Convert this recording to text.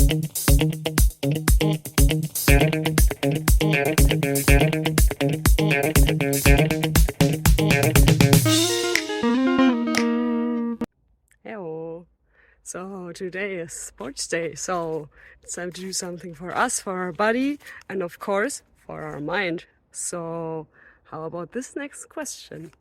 Hello. So today is sports day, so it's time to do something for us, for our body, and of course for our mind. So how about this next question?